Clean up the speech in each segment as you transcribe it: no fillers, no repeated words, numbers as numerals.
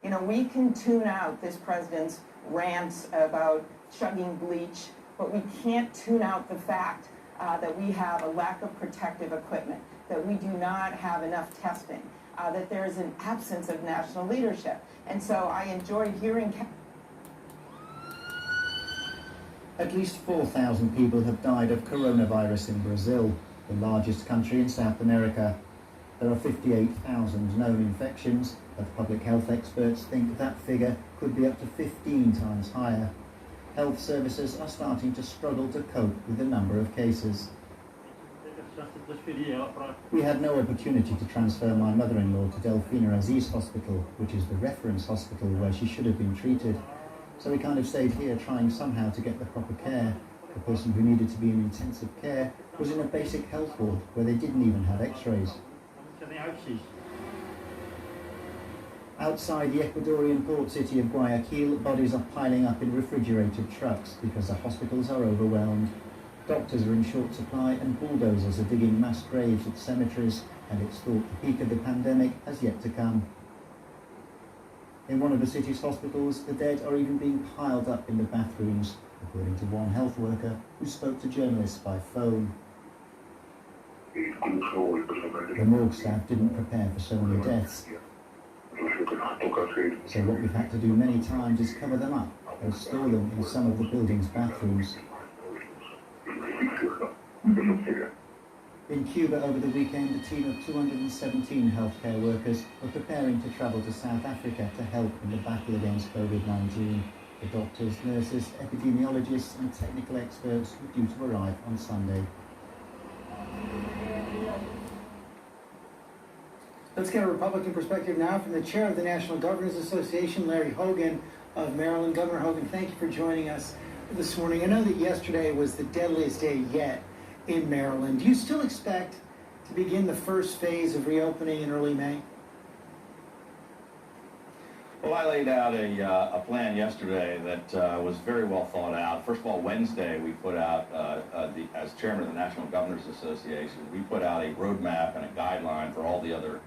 You know, we can tune out this president's rants about chugging bleach, but we can't tune out the fact that we have a lack of protective equipment, that we do not have enough testing, that there is an absence of national leadership. And so I enjoyed hearing... At least 4,000 people have died of coronavirus in Brazil, the largest country in South America. There are 58,000 known infections, but public health experts think that figure could be up to 15 times higher. Health services are starting to struggle to cope with the number of cases. We had no opportunity to transfer my mother-in-law to Delfina Aziz Hospital, which is the reference hospital where she should have been treated. So we kind of stayed here trying somehow to get the proper care. The person who needed to be in intensive care was in a basic health ward where they didn't even have x-rays. Outside the Ecuadorian port city of Guayaquil, bodies are piling up in refrigerated trucks because the hospitals are overwhelmed. Doctors are in short supply and bulldozers are digging mass graves at cemeteries, and it's thought the peak of the pandemic has yet to come. In one of the city's hospitals, the dead are even being piled up in the bathrooms, according to one health worker who spoke to journalists by phone. The morgue staff didn't prepare for so many deaths. So what we've had to do many times is cover them up or store them in some of the building's bathrooms. In Cuba over the weekend, a team of 217 healthcare workers were preparing to travel to South Africa to help in the battle against COVID-19. The doctors, nurses, epidemiologists and technical experts were due to arrive on Sunday. Let's get a Republican perspective now from the chair of the National Governors Association, Larry Hogan of Maryland. Governor Hogan, thank you for joining us this morning. I know that yesterday was the deadliest day yet in Maryland. Do you still expect to begin the first phase of reopening in early May? Well, I laid out a plan yesterday that was very well thought out. First of all, Wednesday we put out, as chairman of the National Governors Association, we put out a roadmap and a guideline for all the other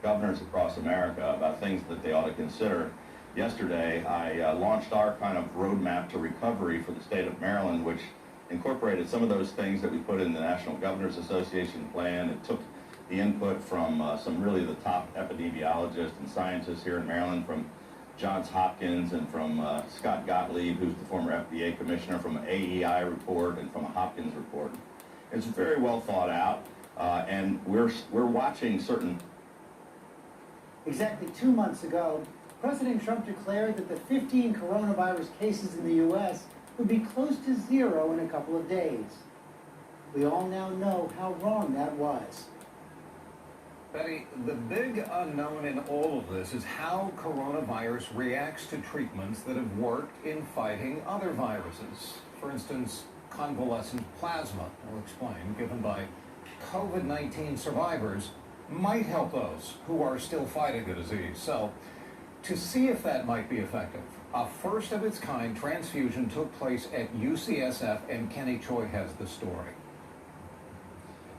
governors across America about things that they ought to consider. Yesterday, I launched our kind of roadmap to recovery for the state of Maryland, which incorporated some of those things that we put in the National Governors Association plan. It took the input from some really the top epidemiologists and scientists here in Maryland, from Johns Hopkins and from Scott Gottlieb, who's the former FDA commissioner, from an AEI report and from a Hopkins report. It's very well thought out, and we're watching certain... Exactly 2 months ago, President Trump declared that the 15 coronavirus cases in the U.S. would be close to zero in a couple of days. We all now know how wrong that was. Betty, the big unknown in all of this is how coronavirus reacts to treatments that have worked in fighting other viruses. For instance, convalescent plasma, I'll explain, given by COVID-19 survivors, might help those who are still fighting the disease. So, to see if that might be effective, a first-of-its-kind transfusion took place at UCSF, and Kenny Choi has the story.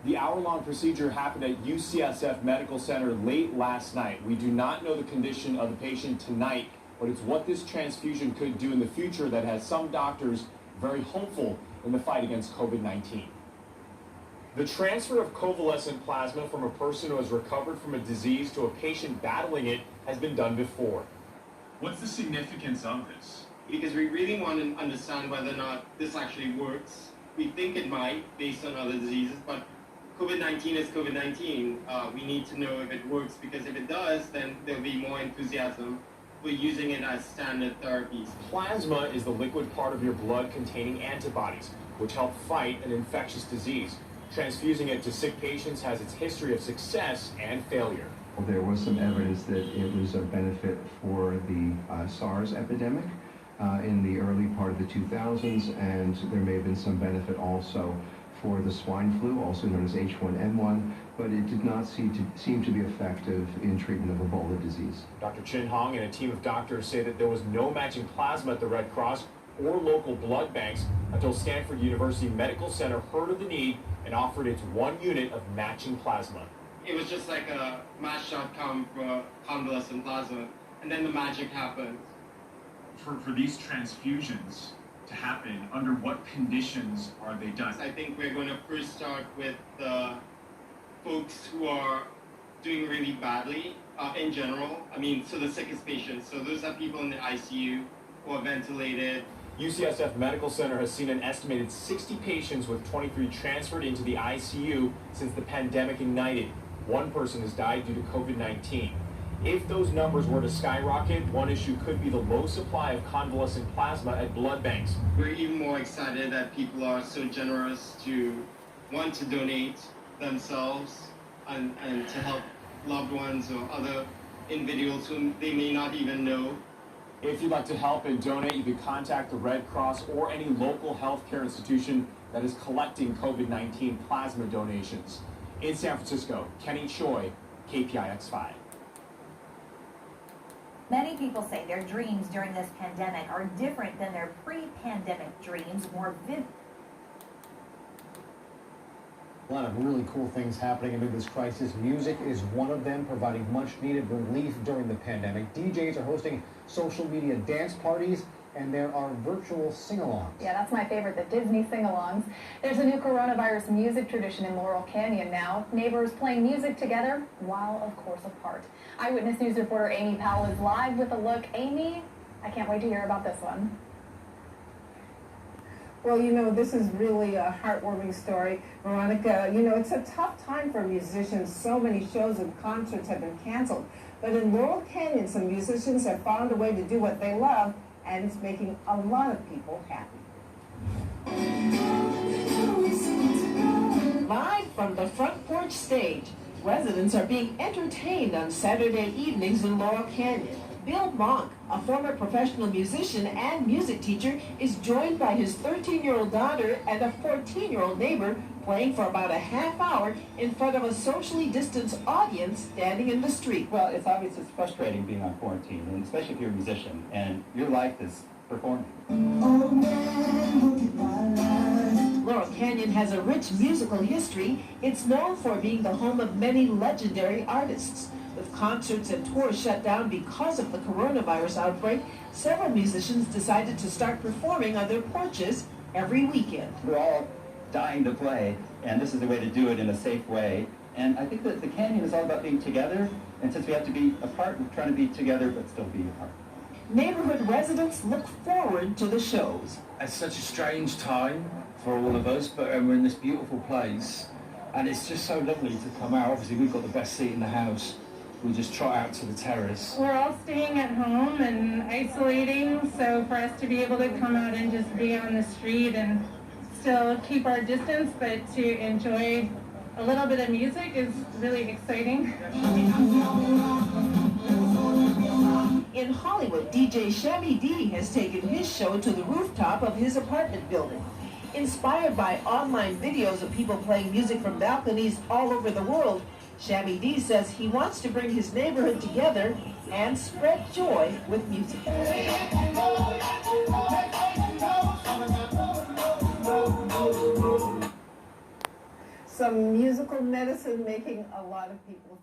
The hour-long procedure happened at UCSF Medical Center late last night. We do not know the condition of the patient tonight, but it's what this transfusion could do in the future that has some doctors very hopeful in the fight against COVID-19. The transfer of convalescent plasma from a person who has recovered from a disease to a patient battling it has been done before. What's the significance of this? Because we really want to understand whether or not this actually works. We think it might, based on other diseases, but COVID-19 is COVID-19. We need to know if it works, because if it does, then there'll be more enthusiasm for using it as standard therapies. Plasma is the liquid part of your blood containing antibodies, which help fight an infectious disease. Transfusing it to sick patients has its history of success and failure. There was some evidence that it was a benefit for the SARS epidemic in the early part of the 2000s, and there may have been some benefit also for the swine flu, also known as H1N1, but it did not seem to be effective in treatment of Ebola disease. Dr. Chin Hong and a team of doctors say that there was no matching plasma at the Red Cross or local blood banks until Stanford University Medical Center heard of the need and offered its 1 unit of matching plasma. It was just like a Match.com for convalescent plasma, and then the magic happens. For these transfusions to happen, under what conditions are they done? I think we're going to first start with the folks who are doing really badly in general. I mean, so the sickest patients. So those are people in the ICU or ventilated. UCSF Medical Center has seen an estimated 60 patients with 23 transferred into the ICU since the pandemic ignited. One person has died due to COVID-19. If those numbers were to skyrocket, one issue could be the low supply of convalescent plasma at blood banks. We're even more excited that people are so generous to want to donate themselves and to help loved ones or other individuals whom they may not even know. If you'd like to help and donate, you can contact the Red Cross or any local healthcare institution that is collecting COVID-19 plasma donations. In San Francisco, Kenny Choi, KPIX5. Many people say their dreams during this pandemic are different than their pre-pandemic dreams, more vivid. A lot of really cool things happening amid this crisis. Music is one of them, providing much needed relief during the pandemic. DJs are hosting social media dance parties, and there are virtual sing-alongs. Yeah, that's my favorite, the Disney sing-alongs. There's a new coronavirus music tradition in Laurel Canyon now. Neighbors playing music together while, of course, apart. Eyewitness News reporter Amy Powell is live with a look. Amy, I can't wait to hear about this one. Well, you know, this is really a heartwarming story, Veronica. You know, it's a tough time for musicians. So many shows and concerts have been canceled. But in Laurel Canyon, some musicians have found a way to do what they love, and it's making a lot of people happy. Live from the front porch stage, residents are being entertained on Saturday evenings in Laurel Canyon. Bill Monk, a former professional musician and music teacher, is joined by his 13-year-old daughter and a 14-year-old neighbor playing for about a half hour in front of a socially distanced audience standing in the street. Well, it's obvious it's frustrating being on quarantine, and especially if you're a musician and your life is performing. Laurel Canyon has a rich musical history. It's known for being the home of many legendary artists. With concerts and tours shut down because of the coronavirus outbreak, several musicians decided to start performing on their porches every weekend. We're all dying to play, and this is a way to do it in a safe way. And I think that the canyon is all about being together, and since we have to be apart, we're trying to be together but still be apart. Neighborhood residents look forward to the shows. It's such a strange time for all of us, but we're in this beautiful place, and it's just so lovely to come out. Obviously, we've got the best seat in the house. We just trot out to the terrace. We're all staying at home and isolating, so for us to be able to come out and just be on the street and still keep our distance, but to enjoy a little bit of music is really exciting. In Hollywood, DJ Shabby D has taken his show to the rooftop of his apartment building. Inspired by online videos of people playing music from balconies all over the world, Shabby D says he wants to bring his neighborhood together and spread joy with music. Some musical medicine making a lot of people